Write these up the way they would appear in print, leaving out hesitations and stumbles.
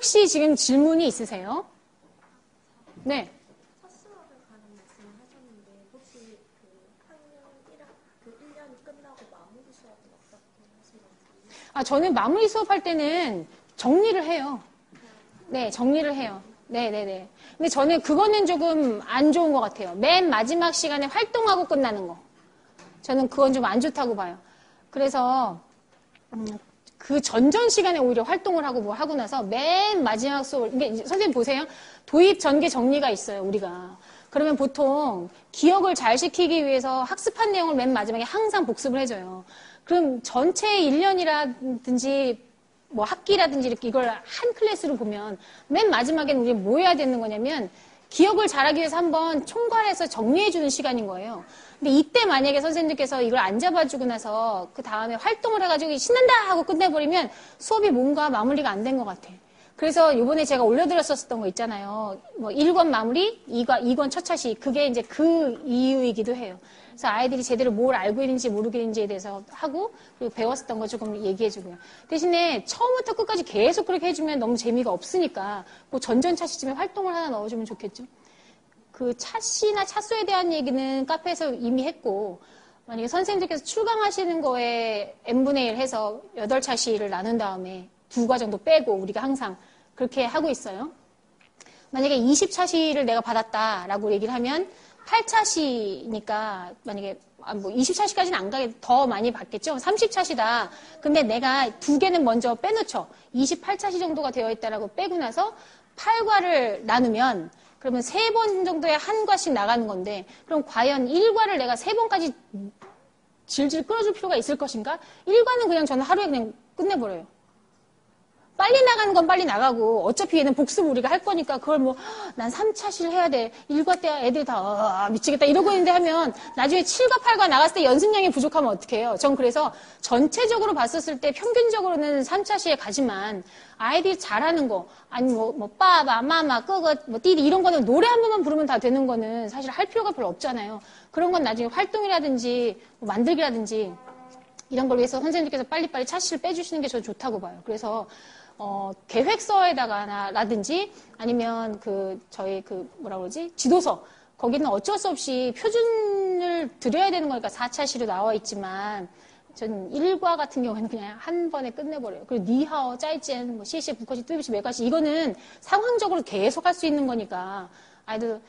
혹시 지금 질문이 있으세요? 네. 첫 수업에 관한 말씀을 하셨는데 혹시 그 학년 1년이 끝나고 마무리 수업은 어떻게 하신 건지? 저는 마무리 수업할 때는 정리를 해요. 네, 정리를 해요. 네네네. 근데 저는 그거는 조금 안 좋은 것 같아요. 맨 마지막 시간에 활동하고 끝나는 거. 저는 그건 좀 안 좋다고 봐요. 그래서 그 전전 시간에 오히려 활동을 하고 뭐 하고 나서 맨 마지막 수업을, 이게 선생님 보세요. 도입 전개 정리가 있어요, 우리가. 그러면 보통 기억을 잘 시키기 위해서 학습한 내용을 맨 마지막에 항상 복습을 해줘요. 그럼 전체 1년이라든지 뭐 학기라든지 이렇게 이걸 한 클래스로 보면 맨 마지막에는 우리 뭐 해야 되는 거냐면 기억을 잘하기 위해서 한번 총괄해서 정리해주는 시간인 거예요. 근데 이때 만약에 선생님께서 이걸 안 잡아주고 나서 그 다음에 활동을 해가지고 신난다 하고 끝내버리면 수업이 뭔가 마무리가 안 된 것 같아. 그래서 요번에 제가 올려드렸었던 거 있잖아요. 뭐 1권 마무리, 2권 첫 차시. 그게 이제 그 이유이기도 해요. 그래서 아이들이 제대로 뭘 알고 있는지 모르겠는지에 대해서 하고 그리고 배웠었던 거 조금 얘기해주고요. 대신에 처음부터 끝까지 계속 그렇게 해주면 너무 재미가 없으니까 그 전전 차시쯤에 활동을 하나 넣어주면 좋겠죠. 그 차시나 차수에 대한 얘기는 카페에서 이미 했고 만약에 선생님들께서 출강하시는 거에 n분의 1 해서 8차시를 나눈 다음에 2과 정도 빼고 우리가 항상 그렇게 하고 있어요. 만약에 20차시를 내가 받았다라고 얘기를 하면 8차시니까 만약에 뭐 20차시까지는 안 가게 더 많이 받겠죠. 30차시다. 근데 내가 2개는 먼저 빼놓죠. 28차시 정도가 되어 있다라고 빼고 나서 8과를 나누면 그러면 3번 정도의 한 과씩 나가는 건데 그럼 과연 1과를 내가 3번까지 질질 끌어줄 필요가 있을 것인가? 1과는 그냥 저는 하루에 그냥 끝내버려요. 빨리 나가는 건 빨리 나가고 어차피 얘는 복습 우리가 할 거니까 그걸 뭐 난 3차시를 해야 돼. 1과 때 애들이 다 미치겠다 이러고 있는데 하면 나중에 7과 8과 나갔을 때 연습량이 부족하면 어떡해요. 전 그래서 전체적으로 봤었을 때 평균적으로는 3차시에 가지만 아이들이 잘하는 거 아니 뭐 빠바 마마 끄거 뭐 띠디 이런 거는 노래 한 번만 부르면 다 되는 거는 사실 할 필요가 별로 없잖아요. 그런 건 나중에 활동이라든지 뭐 만들기라든지 이런 걸 위해서 선생님께서 빨리빨리 차시를 빼주시는 게 저 좋다고 봐요. 그래서 계획서에다가라든지 아니면 저희 뭐라 그러지? 지도서. 거기는 어쩔 수 없이 표준을 드려야 되는 거니까 4차시로 나와 있지만 전 1과 같은 경우에는 그냥 한 번에 끝내버려요. 그리고 니하오, 짜이젠, 뭐 시시, 부커시, 뚜비시, 메가시 이거는 상황적으로 계속 할 수 있는 거니까 아이들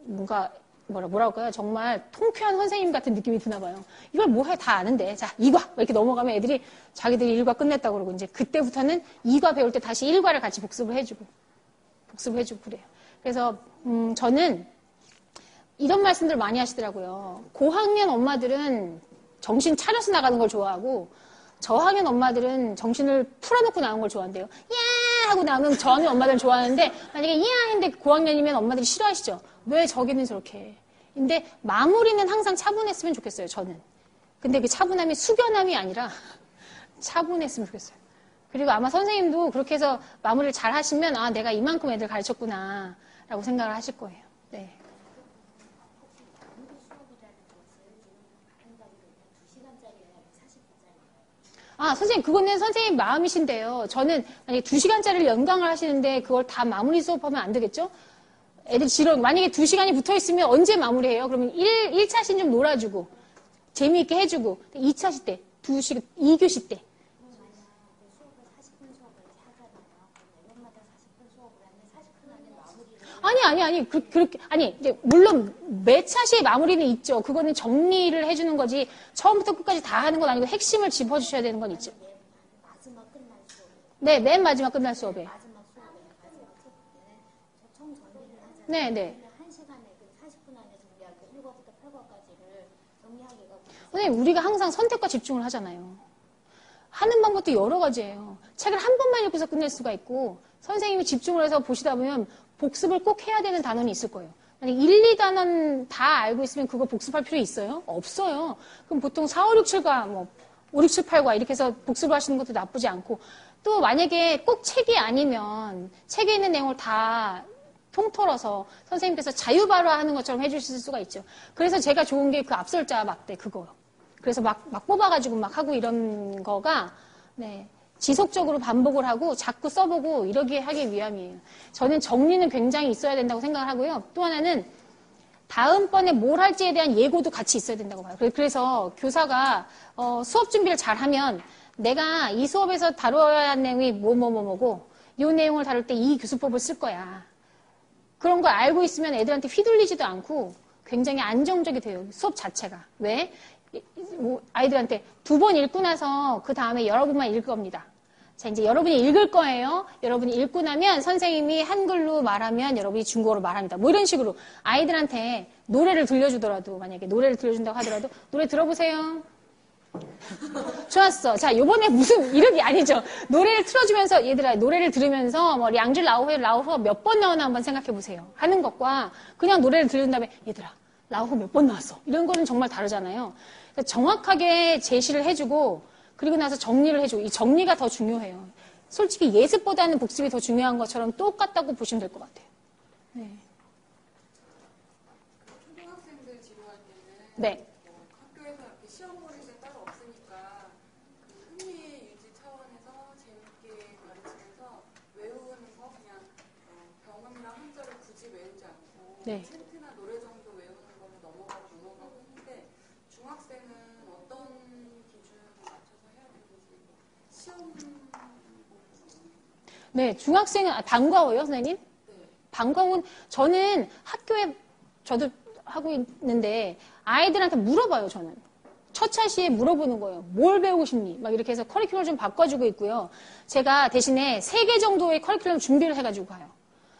뭔가 뭐라고 할까요? 정말 통쾌한 선생님 같은 느낌이 드나 봐요. 이걸 뭐 해? 다 아는데. 자, 2과. 이렇게 넘어가면 애들이 자기들이 1과 끝냈다고 그러고 이제 그때부터는 2과 배울 때 다시 1과를 같이 복습을 해주고 그래요. 그래서, 저는 이런 말씀들 많이 하시더라고요. 고학년 엄마들은 정신 차려서 나가는 걸 좋아하고 저학년 엄마들은 정신을 풀어놓고 나오는 걸 좋아한대요. 야! 하고 나오면 저학년 엄마들은 좋아하는데 만약에 야! 했는데 고학년이면 엄마들이 싫어하시죠. 왜 저기는 저렇게 해. 근데 마무리는 항상 차분했으면 좋겠어요. 저는. 근데 그 차분함이 숙연함이 아니라 차분했으면 좋겠어요. 그리고 아마 선생님도 그렇게 해서 마무리를 잘 하시면 아 내가 이만큼 애들 가르쳤구나 라고 생각을 하실 거예요. 네. 선생님, 그거는 선생님 마음이신데요. 저는 만약에 2시간짜리를 연강을 하시는데 그걸 다 마무리 수업하면 안 되겠죠? 애들 만약에 2시간이 붙어 있으면 언제 마무리해요? 그러면 1차시는 좀 놀아주고, 재미있게 해주고, 2차시 때, 2교시 때. 이제 물론 매 차시의 마무리는 있죠. 그거는 정리를 해주는 거지. 처음부터 끝까지 다 하는 건 아니고 핵심을 짚어주셔야 되는 건 있죠. 마지막 끝날 수업에. 네, 맨 마지막 끝날 수업에. 마지막 수업에 총 정리를 하잖아요. 네, 네. 1시간에 40분 안에 정리하고 1과부터 8과까지를 정리하기가. 선생님, 우리가 항상 선택과 집중을 하잖아요. 하는 방법도 여러 가지예요. 책을 한 번만 읽고서 끝낼 수가 있고 선생님이 집중을 해서 보시다 보면 복습을 꼭 해야 되는 단원이 있을 거예요. 만약 1, 2단원 다 알고 있으면 그거 복습할 필요 있어요? 없어요. 그럼 보통 4, 5, 6, 7과 뭐 5, 6, 7, 8과 이렇게 해서 복습을 하시는 것도 나쁘지 않고 또 만약에 꼭 책이 아니면 책에 있는 내용을 다 통틀어서 선생님께서 자유발화하는 것처럼 해주실 수가 있죠. 그래서 제가 좋은 게 그 앞설자 막대 그거요. 그래서 막 뽑아가지고 막 하고 이런 거가 네 지속적으로 반복을 하고 자꾸 써보고 이러게 하기 위함이에요. 저는 정리는 굉장히 있어야 된다고 생각을 하고요. 또 하나는 다음번에 뭘 할지에 대한 예고도 같이 있어야 된다고 봐요. 그래서 교사가 수업 준비를 잘하면 내가 이 수업에서 다뤄야 하는 내용이 뭐고 이 내용을 다룰 때 이 교수법을 쓸 거야. 그런 걸 알고 있으면 애들한테 휘둘리지도 않고 굉장히 안정적이 돼요. 수업 자체가. 왜? 아이들한테 2번 읽고 나서 그 다음에 여러분만 읽을 겁니다. 자, 이제 여러분이 읽을 거예요. 여러분이 읽고 나면 선생님이 한글로 말하면 여러분이 중국어로 말합니다. 뭐 이런 식으로 아이들한테 노래를 들려주더라도, 만약에 노래를 들려준다고 하더라도 노래 들어보세요. 좋았어. 자, 요번에 무슨 이름이 아니죠. 노래를 틀어주면서 얘들아 노래를 들으면서 뭐 량줄 라오호 몇 번 나오나 한번 생각해 보세요. 하는 것과 그냥 노래를 들은 다음에 얘들아 라오호 몇 번 나왔어. 이런 거는 정말 다르잖아요. 그러니까 정확하게 제시를 해주고 그리고 나서 정리를 해주고 이 정리가 더 중요해요. 솔직히 예습보다는 복습이 더 중요한 것처럼 똑같다고 보시면 될 것 같아요. 네. 초등학생들 지도할 때는 네. 학교에서 이렇게 시험 보는 게 따로 없으니까 그 흥미 유지 차원에서 재밌게 가르치면서 외우는 거 그냥 병음이랑 한자를 굳이 외우지 않고 네. 챈트나 노래 정도 외우는 거는 넘어가고 했는데 중학생은 어떤 기준을 맞춰서 해야 되는지 시험 네, 중학생은 방과후요, 선생님? 네. 방과후는 저는 학교에 저도 하고 있는데 아이들한테 물어봐요, 저는. 첫 차시에 물어보는 거예요. 뭘 배우고 싶니? 막 이렇게 해서 커리큘럼을 좀 바꿔주고 있고요. 제가 대신에 3개 정도의 커리큘럼 준비를 해가지고 가요.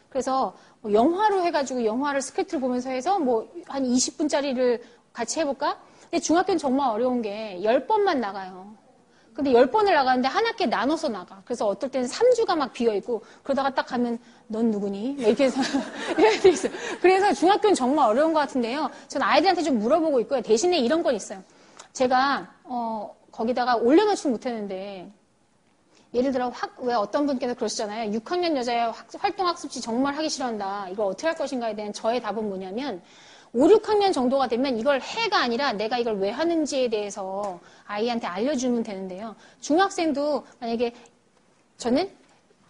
그래서 뭐 영화로 해가지고 영화를 스크립트를 보면서 해서 뭐 한 20분짜리를 같이 해볼까? 근데 중학교는 정말 어려운 게 10번만 나가요. 근데 10번을 나가는데 한 학기에 나눠서 나가. 그래서 어떨 때는 3주가 막 비어있고, 그러다가 딱 가면, 넌 누구니? 이렇게 해서, 이렇게 돼 있어요. 그래서 중학교는 정말 어려운 것 같은데요. 전 아이들한테 좀 물어보고 있고요. 대신에 이런 건 있어요. 제가, 거기다가 올려놓지 못했는데, 예를 들어, 왜 어떤 분께서 그러시잖아요. 6학년 여자의 활동학습지 정말 하기 싫어한다. 이걸 어떻게 할 것인가에 대한 저의 답은 뭐냐면, 5, 6학년 정도가 되면 이걸 해가 아니라 내가 이걸 왜 하는지에 대해서 아이한테 알려주면 되는데요. 중학생도 만약에 저는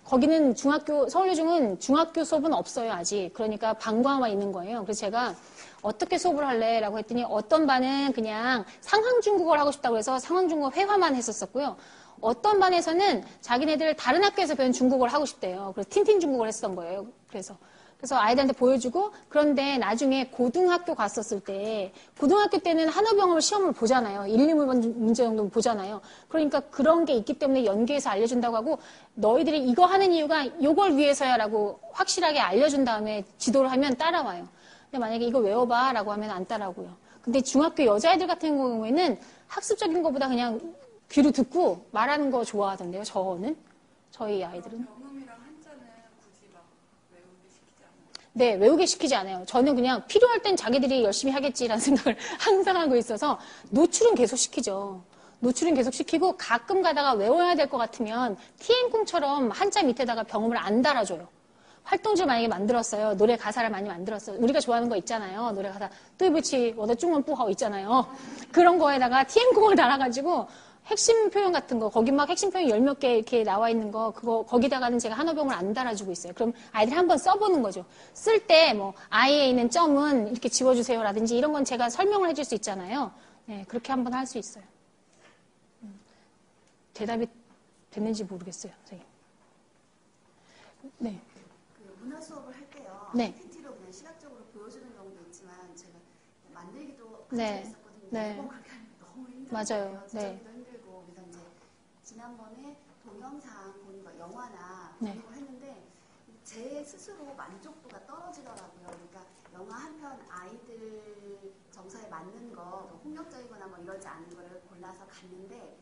거기는 서울여중은 중학교 수업은 없어요, 아직. 그러니까 방과만 있는 거예요. 그래서 제가 어떻게 수업을 할래? 라고 했더니 어떤 반은 그냥 상황중국어를 하고 싶다고 해서 상황중국어 회화만 했었고요. 어떤 반에서는 자기네들 다른 학교에서 배운 중국어를 하고 싶대요. 그래서 틴틴 중국어를 했었던 거예요. 그래서 아이들한테 보여주고 그런데 나중에 고등학교 갔었을 때 고등학교 때는 한어병을 시험을 보잖아요. 1, 2문 문제 정도 보잖아요. 그러니까 그런 게 있기 때문에 연계해서 알려준다고 하고 너희들이 이거 하는 이유가 이걸 위해서야 라고 확실하게 알려준 다음에 지도를 하면 따라와요. 근데 만약에 이거 외워봐 라고 하면 안 따라오고요. 근데 중학교 여자애들 같은 경우에는 학습적인 것보다 그냥 귀로 듣고 말하는 거 좋아하던데요. 저희 아이들은. 병음이랑 한자는 굳이 막 외우게 시키지 않아요. 네, 외우게 시키지 않아요. 저는 그냥 필요할 땐 자기들이 열심히 하겠지라는 생각을 항상 하고 있어서 노출은 계속 시키죠. 노출은 계속 시키고 가끔 가다가 외워야 될 것 같으면 TN콩처럼 한자 밑에다가 병음을 안 달아줘요. 활동지를 만약에 만들었어요. 노래 가사를 많이 만들었어요. 우리가 좋아하는 거 있잖아요. 노래 가사 뚜이부치 워더 중원뿌 하고 있잖아요. 그런 거에다가 TN콩을 달아가지고 핵심 표현 같은 거, 거기 막 핵심 표현 10몇 개 이렇게 나와 있는 거, 거기다가는 제가 한어병을 안 달아주고 있어요. 그럼 아이들이 한번 써보는 거죠. 쓸 때 뭐, I에 있는 점은 이렇게 지워주세요라든지 이런 건 제가 설명을 해줄 수 있잖아요. 네, 그렇게 한번 할 수 있어요. 대답이 됐는지 모르겠어요, 선생님. 네. 그 문화 수업을 할 때요. 네. PPT로 그냥 시각적으로 보여주는 경우도 있지만 제가 만들기도 네. 했었거든요. 네. 매번 그렇게 하는 게 너무 힘들어요. 맞아요. 네. 지적이도 힘들고 그래서 이제 지난번에 동영상 보는 거 영화나 네. 보는 걸 했는데 제 스스로 만족도가 떨어지더라고요. 그러니까 영화 한 편 아이들 정서에 맞는 거 폭력적이거나 뭐 이러지 않은 거를 골라서 갔는데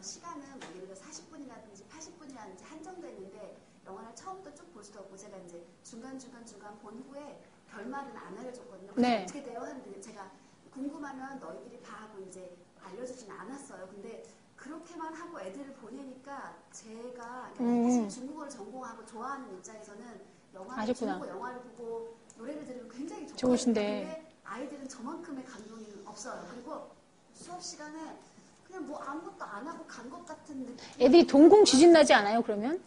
시간은 뭐 예를 들어 40분이라든지 80분이라든지 한정돼 있는데 영화를 처음부터 쭉 볼 수도 없고 제가 이제 중간 본 후에 결말은 안 알려줬거든요. 그래서 네. 어떻게 돼요? 하는데 제가 궁금하면 너희들이 봐 하고 이제 알려주진 않았어요. 근데 그렇게만 하고 애들을 보내니까 제가 사실 중국어를 전공하고 좋아하는 입장에서는 영화를 중국어 영화를 보고 노래를 들으면 굉장히 좋으신데. 근데 아이들은 저만큼의 감동이 없어요. 그리고 수업 시간에 그냥 뭐 아무것도 안 하고 간 것 같은 느낌. 애들이 동공 지진 나지 않아요, 그러면?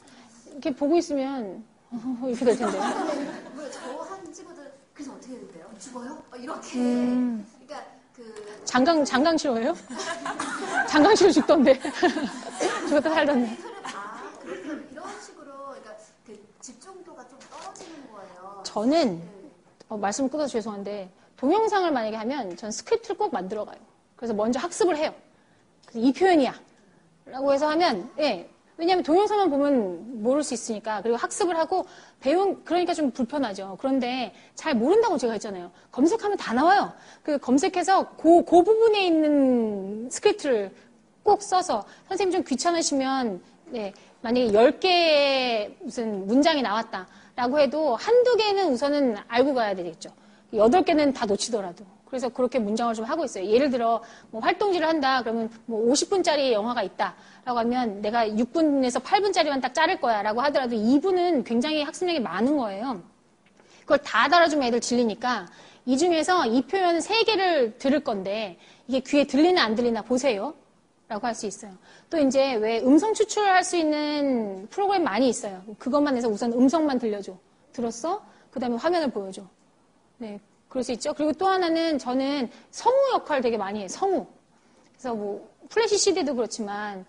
이렇게 보고 있으면, 이렇게 될 텐데. 뭐야, 저한 친구들, 그래서 어떻게 해야 된대요? 죽어요? 이렇게. 그러니까 장강 치료예요? 장강 치료 죽던데. 죽었다 살던데. 그래서 이런 식으로, 그러니까 그 집중도가 좀 떨어지는 거예요. 저는, 말씀 끊어서 죄송한데, 동영상을 만약에 하면 전 스크립트를 꼭 만들어 가요. 그래서 먼저 학습을 해요. 그래서 이 표현이야. 라고 해서 하면, 예. 왜냐하면 동영상만 보면 모를 수 있으니까. 그리고 학습을 하고 그러니까 좀 불편하죠. 그런데 잘 모른다고 제가 했잖아요. 검색하면 다 나와요. 그 검색해서 그 부분에 있는 스크립트를 꼭 써서 선생님 좀 귀찮으시면, 네. 만약에 10개의 무슨 문장이 나왔다라고 해도 한두 개는 우선은 알고 가야 되겠죠. 8개는 다 놓치더라도. 그래서 그렇게 문장을 좀 하고 있어요. 예를 들어, 뭐 활동지를 한다. 그러면 뭐 50분짜리 영화가 있다. 라고 하면 내가 6분에서 8분짜리만 딱 자를 거야. 라고 하더라도 2분은 굉장히 학습량이 많은 거예요. 그걸 다 달아주면 애들 질리니까 이 중에서 이 표현 3개를 들을 건데 이게 귀에 들리나 안 들리나 보세요. 라고 할 수 있어요. 또 이제 왜 음성 추출을 할 수 있는 프로그램 많이 있어요. 그것만 해서 우선 음성만 들려줘. 들었어? 그 다음에 화면을 보여줘. 네. 그럴 수 있죠. 그리고 또 하나는 저는 성우 역할 되게 많이 해요. 성우. 그래서 뭐 플래시 CD도 그렇지만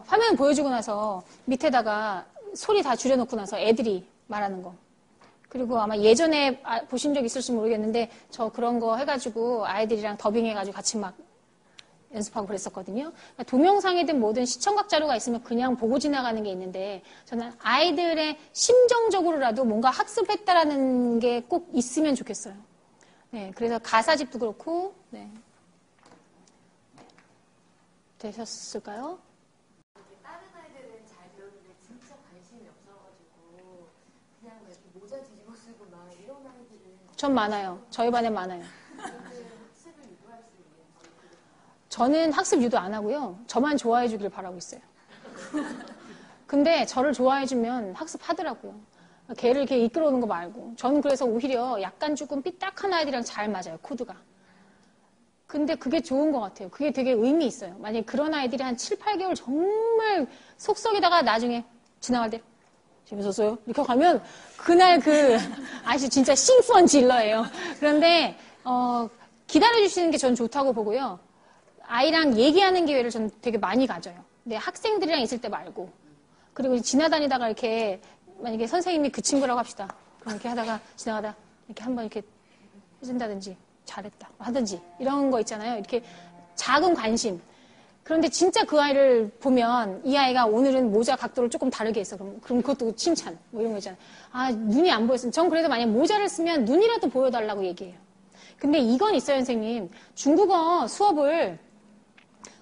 화면 보여주고 나서 밑에다가 소리 다 줄여놓고 나서 애들이 말하는 거. 그리고 아마 예전에 보신 적 있을지 모르겠는데 저 그런 거 해가지고 아이들이랑 더빙해가지고 같이 막 연습하고 그랬었거든요. 그러니까 동영상이든 뭐든 시청각 자료가 있으면 그냥 보고 지나가는 게 있는데 저는 아이들의 심정적으로라도 뭔가 학습했다라는 게 꼭 있으면 좋겠어요. 네, 그래서 가사집도 그렇고, 네. 되셨을까요? 다른 아이들은 잘 배우는데 진짜 관심이 없어가지고 그냥 뭐 이렇게 모자 뒤집어 쓰고 막 이런 아이들은 전 많아요. 저희 반에 많아요. 학습을 유도할 수 있는 저는 학습 유도 안 하고요. 저만 좋아해 주길 바라고 있어요. 근데 저를 좋아해 주면 학습하더라고요. 걔를 이렇게 이끌어오는 거 말고. 저는 그래서 오히려 약간 조금 삐딱한 아이들이랑 잘 맞아요, 코드가. 근데 그게 좋은 것 같아요. 그게 되게 의미 있어요. 만약에 그런 아이들이 한 7, 8개월 정말 속썩이다가 나중에 지나갈 때 재밌었어요? 이렇게 가면 그날 그 아저씨 진짜 싱펀 질러예요. 그런데 기다려주시는 게 전 좋다고 보고요. 아이랑 얘기하는 기회를 전 되게 많이 가져요. 근데 학생들이랑 있을 때 말고. 그리고 지나다니다가 이렇게 만약에 선생님이 그 친구라고 합시다. 그럼 이렇게 하다가 지나가다 이렇게 한번 이렇게 해준다든지 잘했다 하든지 이런 거 있잖아요. 이렇게 작은 관심. 그런데 진짜 그 아이를 보면 이 아이가 오늘은 모자 각도를 조금 다르게 했어. 그럼 그것도 칭찬. 뭐 이런 거 있잖아요. 아, 눈이 안 보였으면. 전 그래도 만약에 모자를 쓰면 눈이라도 보여달라고 얘기해요. 근데 이건 있어요, 선생님. 중국어 수업을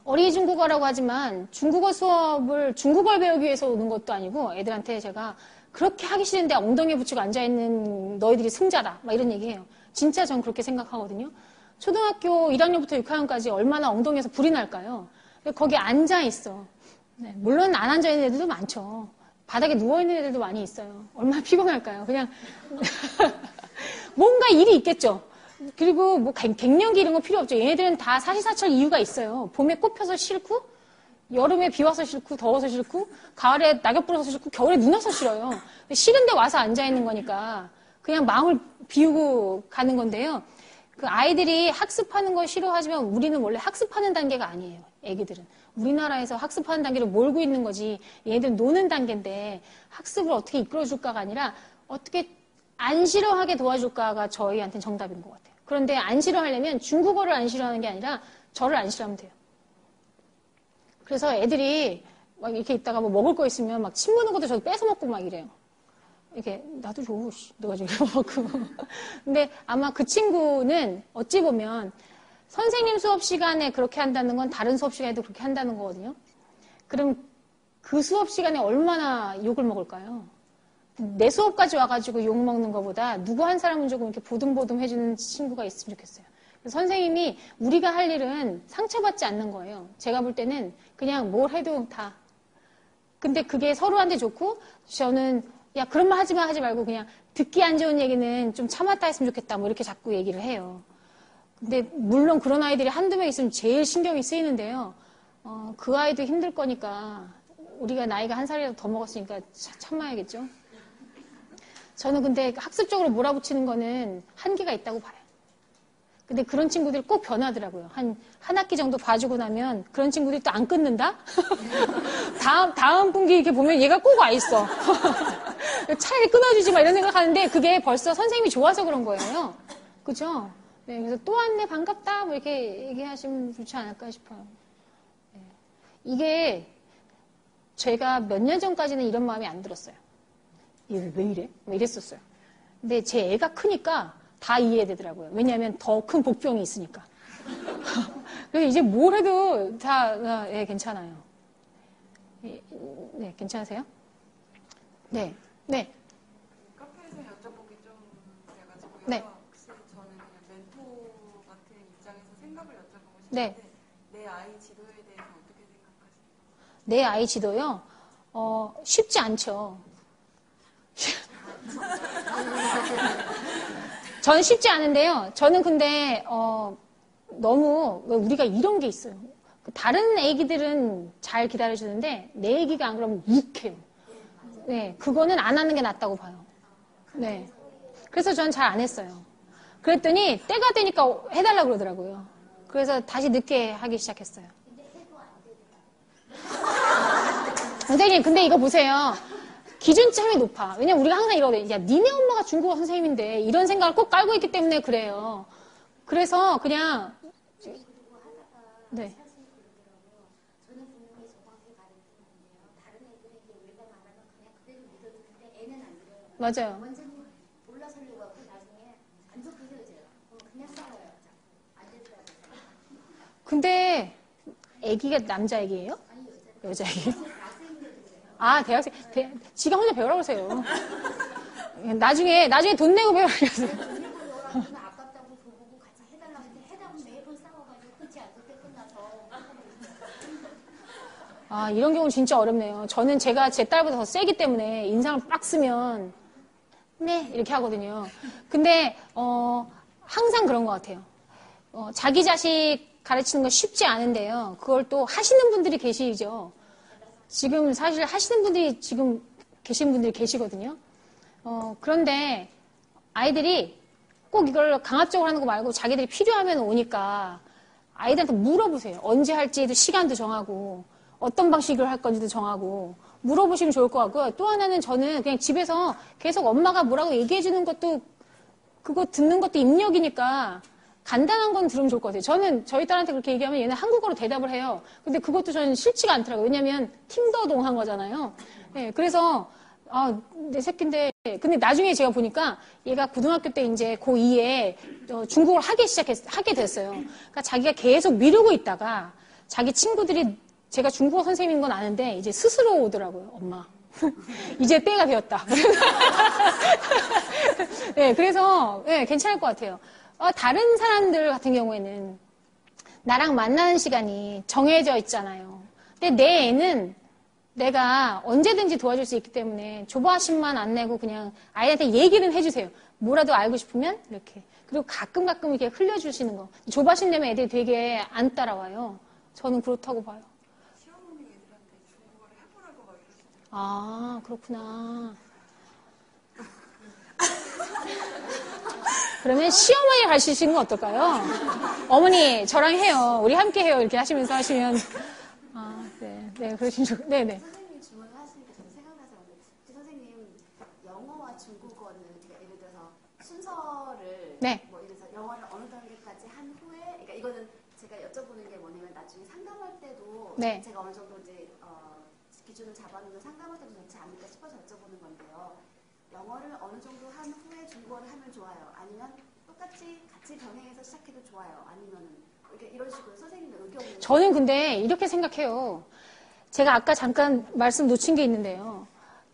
어린이 중국어라고 하지만 중국어 수업을 중국어를 배우기 위해서 오는 것도 아니고 애들한테 제가 그렇게 하기 싫은데 엉덩이에 붙이고 앉아있는 너희들이 승자다. 막 이런 얘기해요. 진짜 전 그렇게 생각하거든요. 초등학교 1학년부터 6학년까지 얼마나 엉덩이에서 불이 날까요? 거기 앉아있어. 네, 물론 안 앉아있는 애들도 많죠. 바닥에 누워있는 애들도 많이 있어요. 얼마나 피곤할까요? 그냥 뭔가 일이 있겠죠. 그리고 뭐 갱년기 이런 거 필요 없죠. 얘네들은 다 사시사철 이유가 있어요. 봄에 꽃 펴서 싫고 여름에 비 와서 싫고 더워서 싫고 가을에 낙엽 불어서 싫고 겨울에 눈 와서 싫어요. 싫은데 와서 앉아있는 거니까 그냥 마음을 비우고 가는 건데요. 그 아이들이 학습하는 걸 싫어하지만 우리는 원래 학습하는 단계가 아니에요. 애기들은. 우리나라에서 학습하는 단계를 몰고 있는 거지 얘네들은 노는 단계인데 학습을 어떻게 이끌어줄까가 아니라 어떻게 안 싫어하게 도와줄까가 저희한테는 정답인 것 같아요. 그런데 안 싫어하려면 중국어를 안 싫어하는 게 아니라 저를 안 싫어하면 돼요. 그래서 애들이 막 이렇게 있다가 뭐 먹을 거 있으면 막 침 무는 것도 저도 뺏어 먹고 막 이래요. 이렇게 나도 줘. 내가 지금 먹고. 근데 아마 그 친구는 어찌 보면 선생님 수업 시간에 그렇게 한다는 건 다른 수업 시간에도 그렇게 한다는 거거든요. 그럼 그 수업 시간에 얼마나 욕을 먹을까요? 내 수업까지 와가지고 욕 먹는 것보다 누구 한 사람은 조금 이렇게 보듬보듬 해주는 친구가 있으면 좋겠어요. 선생님이 우리가 할 일은 상처받지 않는 거예요. 제가 볼 때는 그냥 뭘 해도 다. 근데 그게 서로한테 좋고 저는 야 그런 말 하지 마 하지 말고 그냥 듣기 안 좋은 얘기는 좀 참았다 했으면 좋겠다 뭐 이렇게 자꾸 얘기를 해요. 근데 물론 그런 아이들이 한두 명 있으면 제일 신경이 쓰이는데요. 그 아이도 힘들 거니까 우리가 나이가 한 살이라도 더 먹었으니까 참아야겠죠. 저는 근데 학습적으로 몰아붙이는 거는 한계가 있다고 봐요. 근데 그런 친구들이 꼭 변하더라고요. 한 학기 정도 봐주고 나면 그런 친구들이 또 안 끊는다? 다음 분기 이렇게 보면 얘가 꼭 와 있어. 차라리 끊어주지 마 이런 생각하는데 그게 벌써 선생님이 좋아서 그런 거예요. 그죠? 네, 그래서 또 왔네, 반갑다, 뭐 이렇게 얘기하시면 좋지 않을까 싶어요. 네. 이게 제가 몇 년 전까지는 이런 마음이 안 들었어요. 얘 왜 이래? 뭐 이랬었어요. 근데 제 애가 크니까 다 이해되더라고요. 왜냐하면 더 큰 복병이 있으니까. 그래서 이제 뭘 해도 다, 예, 괜찮아요. 네, 괜찮으세요? 네, 네. 카페에서 여쭤보기 좀 그래가지고요. 네. 혹시 저는 그냥 멘토 같은 입장에서 생각을 여쭤보고 네. 싶은데 내 아이 지도에 대해서 어떻게 생각하세요? 내 아이 지도요? 쉽지 않죠. 저는 쉽지 않은데요. 저는 근데, 너무, 우리가 이런 게 있어요. 다른 애기들은 잘 기다려주는데, 내 애기가 안 그러면 욱해요. 네, 그거는 안 하는 게 낫다고 봐요. 네. 그래서 저는 잘 안 했어요. 그랬더니, 때가 되니까 해달라고 그러더라고요. 그래서 다시 늦게 하기 시작했어요. 선생님, 근데 이거 보세요. 기준점이 높아. 왜냐면 우리가 항상 이러거든요. 야, 니네 엄마가 중국어 선생님인데 이런 생각을 꼭 깔고 있기 때문에 그래요. 그래서 그냥 네. 저는 분명히 저방에 가르치는데요. 다른 애들에게 우리가 말하면 그냥 그대로 믿어주는데 애는 안 믿어요. 맞아요. 원장님 올라서려고 하고 나중에 안 좋게 헤어져요. 그냥 싸워요. 안 되더라고요. 근데 애기가 남자 애기예요? 아니 여자 애기? 학생들이세요. 아, 대학생. 지가 혼자 배우라고 하세요. 나중에 돈 내고 배우라고 하세요. 그러면 아깝다고 보고 같이 해달라고 했는데 해달라고 매번 싸워가지고 끝이 안 좋게 끝나서 아, 이런 경우는 진짜 어렵네요. 저는 제가 제 딸보다 더 세기 때문에 인상을 빡 쓰면 네 이렇게 하거든요. 근데 항상 그런 것 같아요. 자기 자식 가르치는 건 쉽지 않은데요. 그걸 또 하시는 분들이 계시죠. 지금 사실 하시는 분들이 지금 계신 분들이 계시거든요. 그런데 아이들이 꼭 이걸 강압적으로 하는 거 말고 자기들이 필요하면 오니까 아이들한테 물어보세요. 언제 할지도 시간도 정하고 어떤 방식으로 할 건지도 정하고 물어보시면 좋을 것 같고요. 또 하나는 저는 그냥 집에서 계속 엄마가 뭐라고 얘기해 주는 것도 그거 듣는 것도 입력이니까 간단한 건 들으면 좋을 것 같아요. 저는 저희 딸한테 그렇게 얘기하면 얘는 한국어로 대답을 해요. 근데 그것도 저는 싫지가 않더라고요. 왜냐면 팀더동한 거잖아요. 네, 그래서 내 새끼인데 근데 나중에 제가 보니까 얘가 고등학교 때 이제 고2에 중국어를 하게 됐어요. 그러니까 자기가 계속 미루고 있다가 자기 친구들이 제가 중국어 선생님인 건 아는데 이제 스스로 오더라고요. 엄마. 이제 때가 되었다. 네, 그래서 네, 괜찮을 것 같아요. 다른 사람들 같은 경우에는 나랑 만나는 시간이 정해져 있잖아요. 근데 내 애는 내가 언제든지 도와줄 수 있기 때문에 조바심만 안 내고 그냥 아이한테 얘기는 해주세요. 뭐라도 알고 싶으면 이렇게. 그리고 가끔 이렇게 흘려주시는 거. 조바심 내면 애들이 되게 안 따라와요. 저는 그렇다고 봐요. 시어머니 애들한테 중국어를 해보라고 막 이러시죠. 아, 그렇구나. 그러면 시어머니 가르치시는 건 어떨까요? 어머니, 저랑 해요. 우리 함께 해요. 이렇게 하시면서 하시면. 네, 그러시면 좋, 네네. 선생님이 질문을 하시니까 저는 생각나서 혹시 선생님 영어와 중국어는 그러니까 예를 들어서 순서를 네. 뭐 예를 들어서 영어를 어느 단계까지 한 후에 그러니까 이거는 제가 여쭤보는 게 뭐냐면 나중에 상담할 때도 네. 제가 어느 정도 이제 기준을 잡아놓는 상담할 때도 좋지 않을까 싶어서 여쭤보는 건데요. 영어를 어느 정도 한 후에 중국어를 하면 좋아요. 아니면 똑같이 같이 병행해서 시작해도 좋아요. 아니면은 이런 식으로 선생님의 의견을 저는 근데 이렇게 생각해요. 제가 아까 잠깐 말씀 놓친 게 있는데요.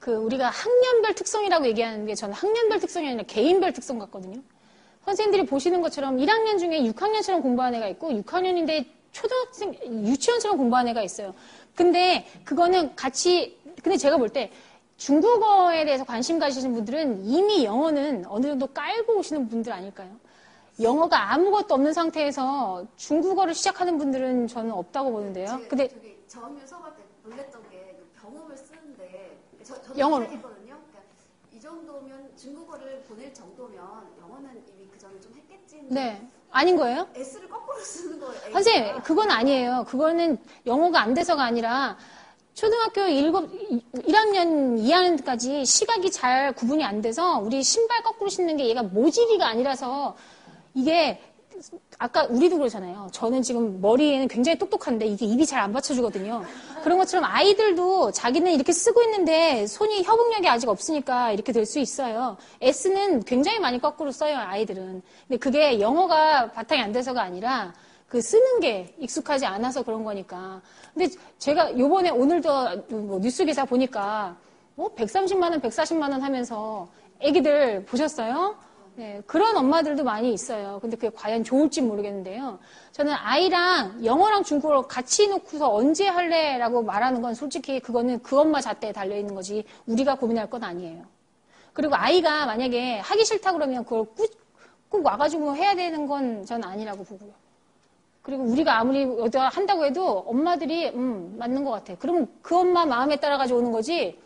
우리가 학년별 특성이라고 얘기하는 게 저는 학년별 특성이 아니라 개인별 특성 같거든요. 선생님들이 보시는 것처럼 1학년 중에 6학년처럼 공부하는 애가 있고 6학년인데 초등학생, 유치원처럼 공부하는 애가 있어요. 근데 그거는 근데 제가 볼 때 중국어에 대해서 관심 가지신 분들은 이미 영어는 어느 정도 깔고 오시는 분들 아닐까요? 영어가 아무것도 없는 상태에서 중국어를 시작하는 분들은 저는 없다고 보는데요. 근데 저기 저학년 수업할 때 놀랬던 게 병음을 쓰는데 저도 영어로. 시작했거든요. 그러니까 이 정도면 중국어를 보낼 정도면 영어는 이미 그 전에 좀 했겠지. 네. 아닌 거예요? S를 거꾸로 쓰는 거예요. A가. 선생님, 그건 아니에요. 그거는 영어가 안 돼서가 아니라 초등학교 1학년, 2학년까지 시각이 잘 구분이 안 돼서 우리 신발 거꾸로 신는 게 얘가 모질이가 아니라서 이게 아까 우리도 그러잖아요. 저는 지금 머리에는 굉장히 똑똑한데 이게 입이 잘 안 받쳐주거든요. 그런 것처럼 아이들도 자기는 이렇게 쓰고 있는데 손이 협응력이 아직 없으니까 이렇게 될 수 있어요. S는 굉장히 많이 거꾸로 써요, 아이들은. 근데 그게 영어가 바탕이 안 돼서가 아니라 그 쓰는 게 익숙하지 않아서 그런 거니까. 근데 제가 요번에 오늘도 뭐 뉴스 기사 보니까 130만 원, 140만 원 하면서 애기들 보셨어요? 네, 그런 엄마들도 많이 있어요. 근데 그게 과연 좋을지 모르겠는데요. 저는 아이랑 영어랑 중국어를 같이 놓고서 언제 할래라고 말하는 건 솔직히 그거는 그 엄마 잣대에 달려있는 거지 우리가 고민할 건 아니에요. 그리고 아이가 만약에 하기 싫다 그러면 그걸 꼭 와가지고 해야 되는 건 전 아니라고 보고요. 그리고 우리가 아무리 한다고 해도 엄마들이 맞는 것 같아. 그럼 그 엄마 마음에 따라가지고 오는 거지.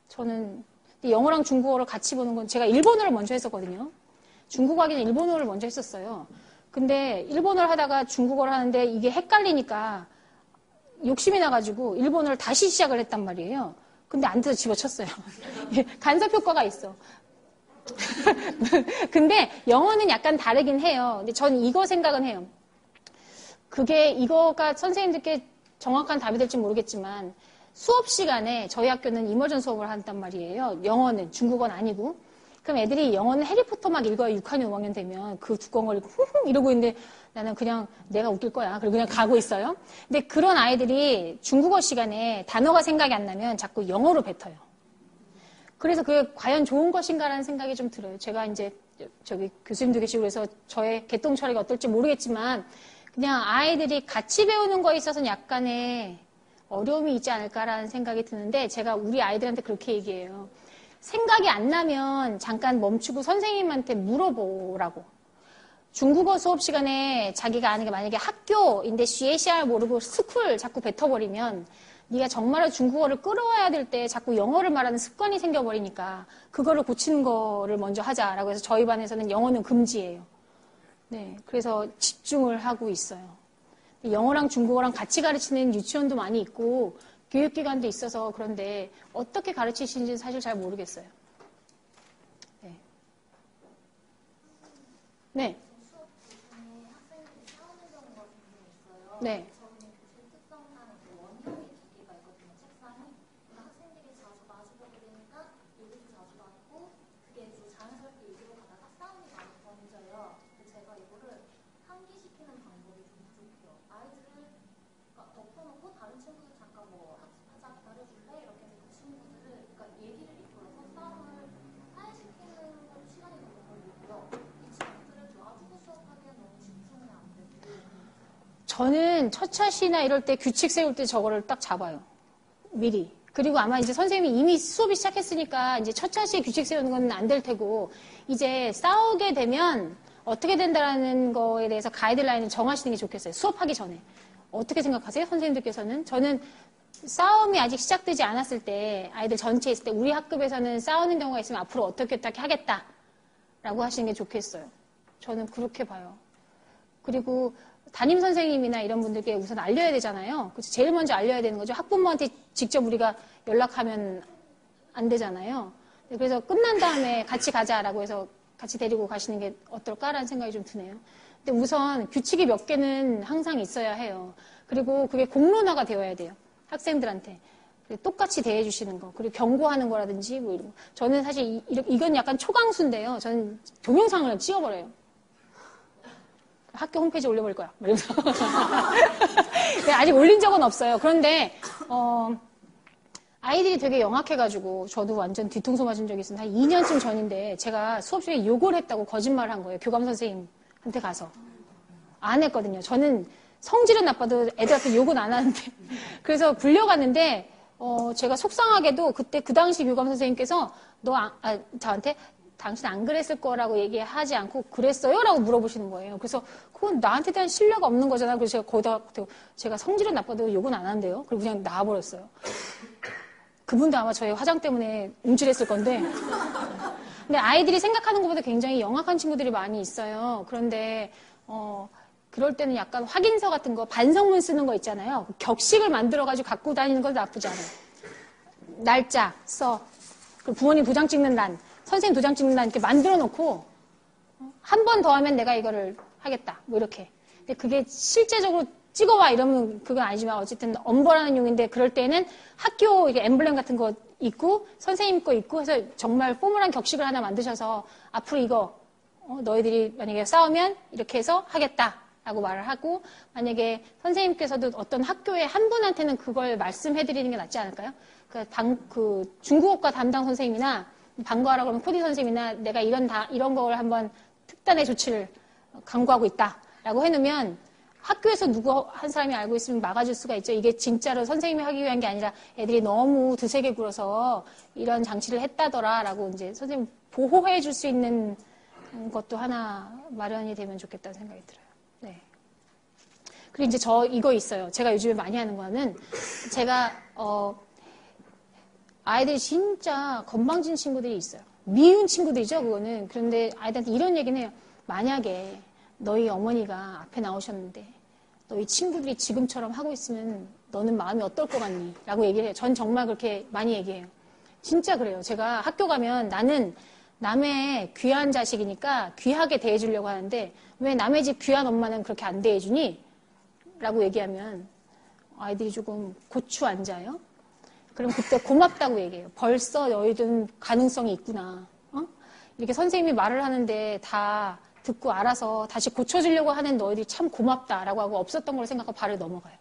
저는 영어랑 중국어를 같이 보는 건 제가 일본어를 먼저 했었거든요. 중국어 하기는 일본어를 먼저 했었어요. 근데 일본어를 하다가 중국어를 하는데 이게 헷갈리니까 욕심이 나가지고 일본어를 다시 시작을 했단 말이에요. 근데 안 돼서 집어쳤어요. 간섭 효과가 있어. 근데 영어는 약간 다르긴 해요. 근데 전 이거 생각은 해요. 이거가 선생님들께 정확한 답이 될지 모르겠지만 수업 시간에 저희 학교는 이머전 수업을 한단 말이에요. 영어는, 중국어는 아니고. 그럼 애들이 영어는 해리포터 막 읽어요. 6학년, 5학년 되면 그 두꺼운 걸 흥흥 이러고 있는데 나는 그냥 내가 웃길 거야. 그리고 그냥 가고 있어요. 근데 그런 아이들이 중국어 시간에 단어가 생각이 안 나면 자꾸 영어로 뱉어요. 그래서 그게 과연 좋은 것인가라는 생각이 좀 들어요. 제가 이제 저기 교수님도 계시고 그래서 저의 개똥 처리가 어떨지 모르겠지만 그냥 아이들이 같이 배우는 거에 있어서는 약간의 어려움이 있지 않을까라는 생각이 드는데 제가 우리 아이들한테 그렇게 얘기해요. 생각이 안 나면 잠깐 멈추고 선생님한테 물어보라고. 중국어 수업 시간에 자기가 아는 게 만약에 학교인데 CACR 모르고 스쿨 자꾸 뱉어버리면 네가 정말로 중국어를 끌어와야 될 때 자꾸 영어를 말하는 습관이 생겨버리니까 그거를 고치는 거를 먼저 하자라고 해서 저희 반에서는 영어는 금지예요. 네, 그래서 집중을 하고 있어요. 영어랑 중국어랑 같이 가르치는 유치원도 많이 있고 교육기관도 있어서 그런데 어떻게 가르치시는지 사실 잘 모르겠어요. 네. 네. 수업 중에 학생들이 싸우는 경우가 종종 있어요. 네. 저는 그 특성상 원형이 2개가 있거든요. 책상이. 그러니까 학생들이 자주 마주보게 되니까 얘기도 자주 하고 그게 이제 자연스럽게 얘기로 가다가 싸움이 많이 번져요. 제가 이거를 상기시키는 방법이 좀 부족해요. 아이들을 덮어놓고 다른 친구들 잠깐 뭐 학습하자 기다려줄래? 이렇게 해서 그 친구들을 그러니까 얘기를 이끌어서 싸움을 화해시키는 시간이 너무 걸리고요. 이 친구들을 놔두고 수업하기엔 너무 집중이 안 되고 저는 첫 차시나 이럴 때 규칙 세울 때 저거를 딱 잡아요. 미리. 그리고 아마 이제 선생님이 이미 수업이 시작했으니까 이제 첫 차시에 규칙 세우는 건 안 될 테고 이제 싸우게 되면 어떻게 된다라는 거에 대해서 가이드라인을 정하시는 게 좋겠어요. 수업하기 전에. 어떻게 생각하세요? 선생님들께서는? 저는 싸움이 아직 시작되지 않았을 때 아이들 전체에 있을 때 우리 학급에서는 싸우는 경우가 있으면 앞으로 어떻게 하겠다라고 하시는 게 좋겠어요. 저는 그렇게 봐요. 그리고 담임 선생님이나 이런 분들께 우선 알려야 되잖아요. 그래서 제일 먼저 알려야 되는 거죠. 학부모한테 직접 우리가 연락하면 안 되잖아요. 그래서 끝난 다음에 같이 가자라고 해서 같이 데리고 가시는 게 어떨까라는 생각이 좀 드네요. 근데 우선 규칙이 몇 개는 항상 있어야 해요. 그리고 그게 공론화가 되어야 돼요. 학생들한테. 똑같이 대해주시는 거. 그리고 경고하는 거라든지 뭐 이런 거. 저는 사실 이건 약간 초강수인데요. 저는 동영상을 찍어버려요. 학교 홈페이지에 올려버릴 거야. 이러면서. 아직 올린 적은 없어요. 그런데 아이들이 되게 영악해가지고 저도 완전 뒤통수 맞은 적이 있습니다. 한 2년쯤 전인데 제가 수업 중에 욕을 했다고 거짓말을 한 거예요. 교감 선생님한테 가서. 안 했거든요. 저는 성질은 나빠도 애들한테 욕은 안 하는데. 그래서 불려갔는데 제가 속상하게도 그때 그 당시 교감 선생님께서 저한테 당신 안 그랬을 거라고 얘기하지 않고 그랬어요? 라고 물어보시는 거예요. 그래서 그건 나한테 대한 신뢰가 없는 거잖아요. 그래서 제가 거기다 제가 성질은 나빠도 욕은 안 한대요. 그리고 그냥 나와버렸어요. 그분도 아마 저의 화장 때문에 움찔했을 건데. 근데 아이들이 생각하는 것보다 굉장히 영악한 친구들이 많이 있어요. 그런데 그럴 때는 약간 확인서 같은 거, 반성문 쓰는 거 있잖아요. 격식을 만들어가지고 갖고 다니는 건 나쁘지 않아요. 날짜 써. 그리고 부모님 도장 찍는 란, 선생님 도장 찍는 란 이렇게 만들어 놓고 한 번 더 하면 내가 이거를 하겠다. 뭐 이렇게. 근데 그게 실제적으로 찍어와 이러면 그건 아니지만 어쨌든 엄벌하는 용인데 그럴 때는 학교 이게 엠블렘 같은 거 있고 선생님 거 있고 해서 정말 포멀한 격식을 하나 만드셔서 앞으로 이거 너희들이 만약에 싸우면 이렇게 해서 하겠다라고 말을 하고 만약에 선생님께서도 어떤 학교에 한 분한테는 그걸 말씀해드리는 게 낫지 않을까요? 그 중국어과 담당 선생님이나 방과하라고 그러면 코디 선생님이나 내가 이런 걸 한번 특단의 조치를 강구하고 있다라고 해놓으면 학교에서 누구 한 사람이 알고 있으면 막아줄 수가 있죠. 이게 진짜로 선생님이 하기 위한 게 아니라 애들이 너무 두세게 굴어서 이런 장치를 했다더라라고 이제 선생님 보호해 줄 수 있는 것도 하나 마련이 되면 좋겠다는 생각이 들어요. 네. 그리고 이제 이거 있어요. 제가 요즘에 많이 하는 거는 제가 아이들이 진짜 건방진 친구들이 있어요. 미운 친구들이죠, 그거는. 그런데 아이들한테 이런 얘기는 해요. 만약에 너희 어머니가 앞에 나오셨는데 너희 친구들이 지금처럼 하고 있으면 너는 마음이 어떨 것 같니? 라고 얘기를 해요. 전 정말 그렇게 많이 얘기해요. 진짜 그래요. 제가 학교 가면 나는 남의 귀한 자식이니까 귀하게 대해주려고 하는데 왜 남의 집 귀한 엄마는 그렇게 안 대해주니? 라고 얘기하면 아이들이 조금 고추 앉아요. 그럼 그때 고맙다고 얘기해요. 벌써 너희들은 가능성이 있구나. 이렇게 선생님이 말을 하는데 다 듣고 알아서 다시 고쳐주려고 하는 너희들이 참 고맙다라고 하고 없었던 걸 생각하고 바로 넘어가요.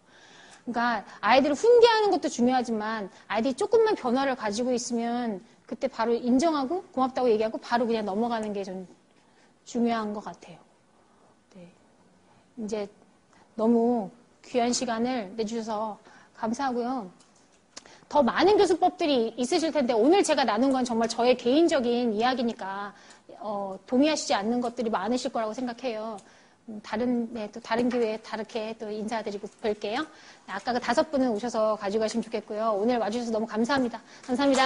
그러니까 아이들을 훈계하는 것도 중요하지만 아이들이 조금만 변화를 가지고 있으면 그때 바로 인정하고 고맙다고 얘기하고 바로 그냥 넘어가는 게 좀 중요한 것 같아요. 네. 이제 너무 귀한 시간을 내주셔서 감사하고요. 더 많은 교수법들이 있으실 텐데 오늘 제가 나눈 건 정말 저의 개인적인 이야기니까 동의하시지 않는 것들이 많으실 거라고 생각해요. 또 다른 기회에 다르게 또 인사드리고 뵐게요. 아까 그 5분은 오셔서 가져가시면 좋겠고요. 오늘 와주셔서 너무 감사합니다. 감사합니다.